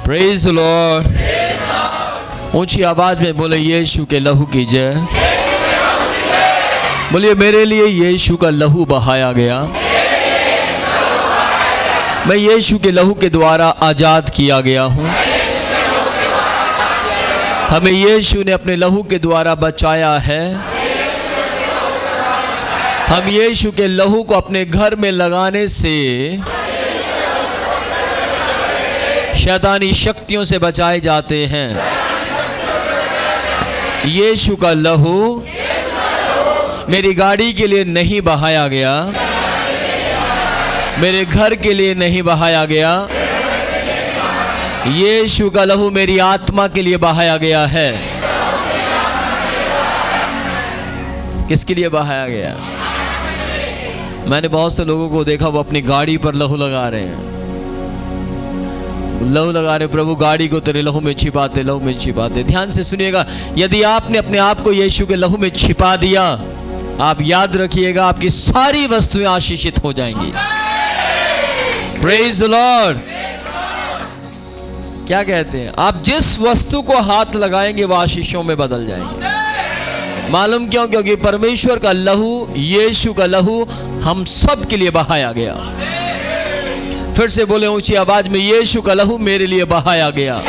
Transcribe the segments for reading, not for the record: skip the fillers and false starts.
Praise Lord. ऊंची आवाज में बोले यीशु के लहू की जय। बोलिए मेरे लिए यीशु का लहू बहाया गया, मैं यीशु के लहू के द्वारा आजाद किया गया हूं। हमें यीशु ने अपने लहू के द्वारा बचाया है। हम यीशु के लहू को अपने घर में लगाने से शैतानी शक्तियों से बचाए जाते हैं। यीशु का लहू मेरी गाड़ी के लिए नहीं बहाया गया, मेरे घर के लिए नहीं बहाया गया। यीशु का लहू मेरी आत्मा के लिए बहाया गया है। किसके लिए बहाया गया? मैंने बहुत से लोगों को देखा वो अपनी गाड़ी पर लहू लगा रहे हैं, लहू लगा रहे, प्रभु गाड़ी को तेरे लहू में छिपाते, लहू में छिपाते। ध्यान से सुनिएगा, यदि आपने अपने आप को यीशु के लहू में छिपा दिया, आप याद रखिएगा आपकी सारी वस्तुएं आशीषित हो जाएंगी। Praise the Lord. क्या कहते हैं? आप जिस वस्तु को हाथ लगाएंगे वो आशीषों में बदल जाएंगे। मालूम क्यों? क्योंकि परमेश्वर का लहू, यीशु का लहू हम सब के लिए बहाया गया। फिर से बोले ऊंची आवाज में, यीशु का लहू मेरे लिए बहाया गया।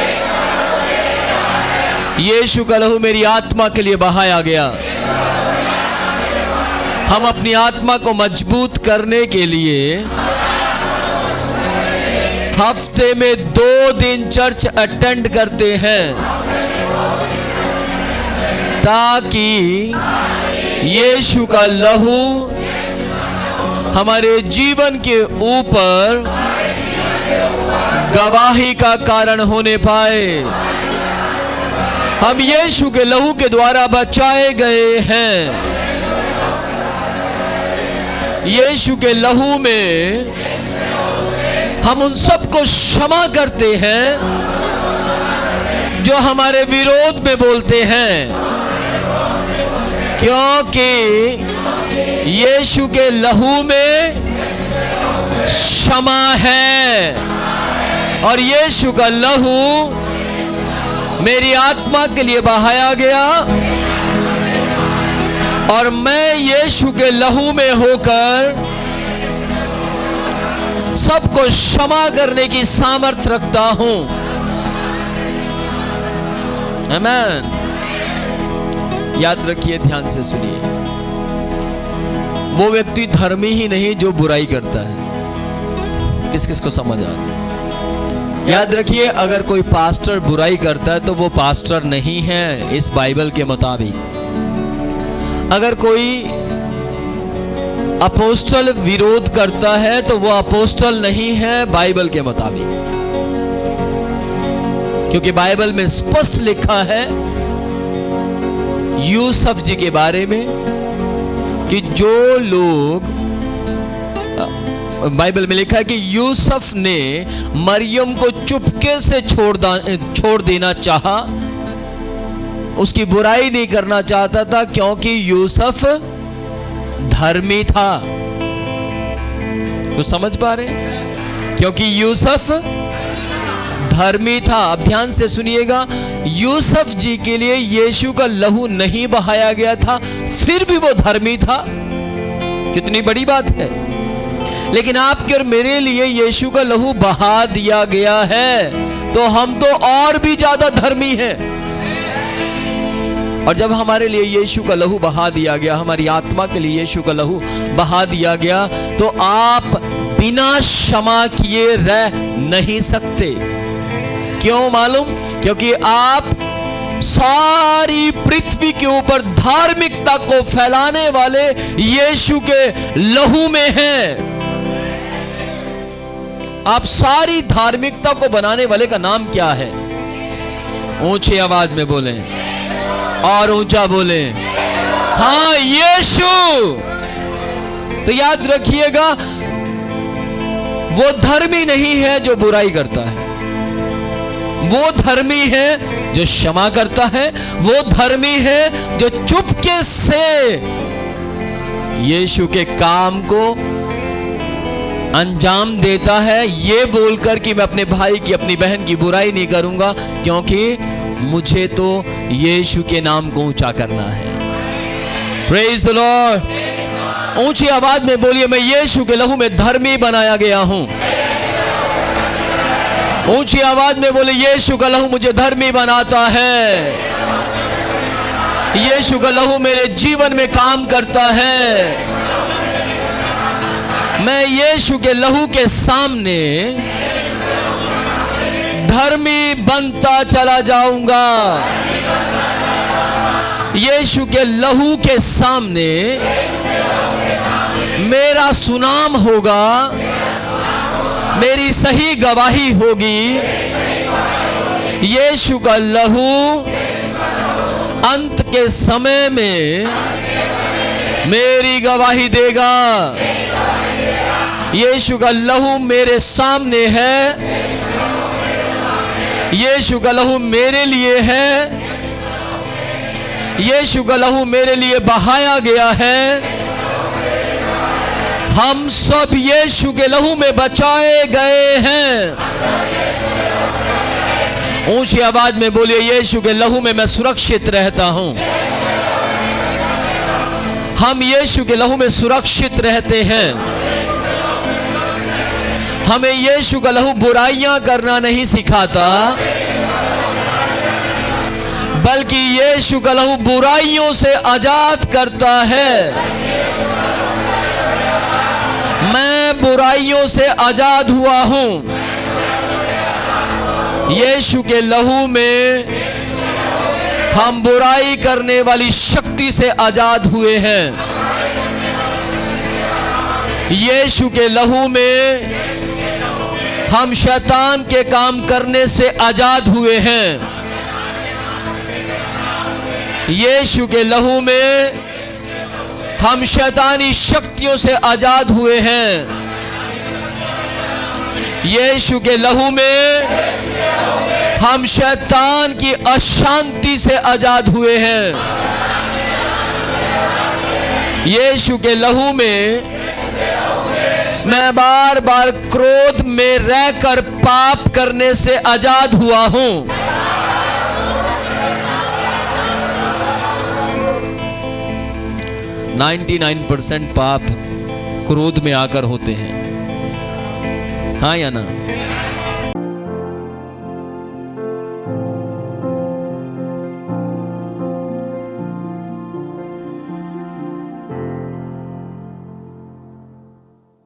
यीशु का लहू मेरी आत्मा के लिए बहाया गया। हम अपनी आत्मा को मजबूत करने के लिए हफ्ते में 2 दिन चर्च अटेंड करते हैं, ताकि यीशु का लहू हमारे जीवन के ऊपर गवाही का कारण होने पाए। हम यीशु के लहू के द्वारा बचाए गए हैं। यीशु के लहू में हम उन सबको क्षमा करते हैं जो हमारे विरोध में बोलते हैं, क्योंकि यीशु के लहू में क्षमा है। और यीशु का लहू मेरी आत्मा के लिए बहाया गया, और मैं यीशु के लहू में होकर सबको क्षमा करने की सामर्थ्य रखता हूं। आमीन। याद रखिए, ध्यान से सुनिए, वो व्यक्ति धर्मी ही नहीं जो बुराई करता है। किस किस को समझ आ रहा है? याद रखिए, अगर कोई पास्टर बुराई करता है तो वो पास्टर नहीं है इस बाइबल के मुताबिक। अगर कोई अपोस्टल विरोध करता है तो वो अपोस्टल नहीं है बाइबल के मुताबिक, क्योंकि बाइबल में स्पष्ट लिखा है यूसुफ जी के बारे में कि जो लोग, बाइबल में लिखा है कि यूसुफ ने मरियम को चुपके से छोड़ देना चाहा, उसकी बुराई नहीं करना चाहता था, क्योंकि यूसुफ धर्मी था। तो समझ पा रहे? क्योंकि यूसुफ धर्मी था। अब ध्यान से सुनिएगा, यूसुफ जी के लिए यीशु का लहू नहीं बहाया गया था, फिर भी वो धर्मी था। कितनी बड़ी बात है। लेकिन आपके और मेरे लिए यीशु का लहू बहा दिया गया है, तो हम तो और भी ज्यादा धर्मी हैं। और जब हमारे लिए यीशु का लहू बहा दिया गया, हमारी आत्मा के लिए यीशु का लहू बहा दिया गया, तो आप बिना क्षमा किए रह नहीं सकते। क्यों मालूम? क्योंकि आप सारी पृथ्वी के ऊपर धार्मिकता को फैलाने वाले यीशु के लहू में हैं। आप सारी धार्मिकता को बनाने वाले का नाम क्या है? ऊंची आवाज में बोलें और ऊंचा बोले, हाँ, यीशु। तो याद रखिएगा, वो धर्मी नहीं है जो बुराई करता है, वो धर्मी है जो क्षमा करता है, वो धर्मी है जो चुपके से यीशु के काम को अंजाम देता है, ये बोलकर कि मैं अपने भाई की, अपनी बहन की बुराई नहीं करूंगा, क्योंकि मुझे तो यीशु के नाम को ऊंचा करना है। Praise the Lord. ऊंची आवाज में बोलिए, मैं यीशु के लहू में धर्मी बनाया गया हूं। ऊंची आवाज में बोले, यीशु का लहू मुझे धर्मी बनाता है। यीशु का लहू मेरे जीवन में काम करता है। मैं यीशु के लहू के सामने धर्मी बनता चला जाऊंगा। यीशु के लहू के सामने मेरा सुनाम होगा, मेरी सही गवाही होगी। यीशु का लहू अंत के समय में मेरी गवाही देगा। यीशु का लहू मेरे सामने है। यीशु का लहू मेरे लिए है। यीशु का लहू मेरे लिए बहाया गया है। हम सब यीशु के लहू में बचाए गए हैं। ऊंची आवाज में बोलिए, यीशु के लहू में मैं सुरक्षित रहता हूं। हम यीशु के लहू में सुरक्षित रहते हैं। हमें यीशु का लहू बुराइयां करना नहीं सिखाता, बल्कि यीशु का लहू बुराइयों से आजाद करता है। मैं बुराइयों से आजाद हुआ हूं। यीशु के लहू में हम बुराई करने वाली शक्ति से आजाद हुए हैं। यीशु के लहू में हम शैतान के काम करने से आजाद हुए हैं। यीशु के लहू में हम शैतानी शक्तियों से आजाद हुए हैं। यीशु के लहू में हम शैतान की अशांति से आजाद हुए हैं। यीशु के लहू में मैं बार बार क्रोध में रहकर पाप करने से आजाद हुआ हूं। नाइन्टी 99% पाप क्रोध में आकर होते हैं, हाँ या ना?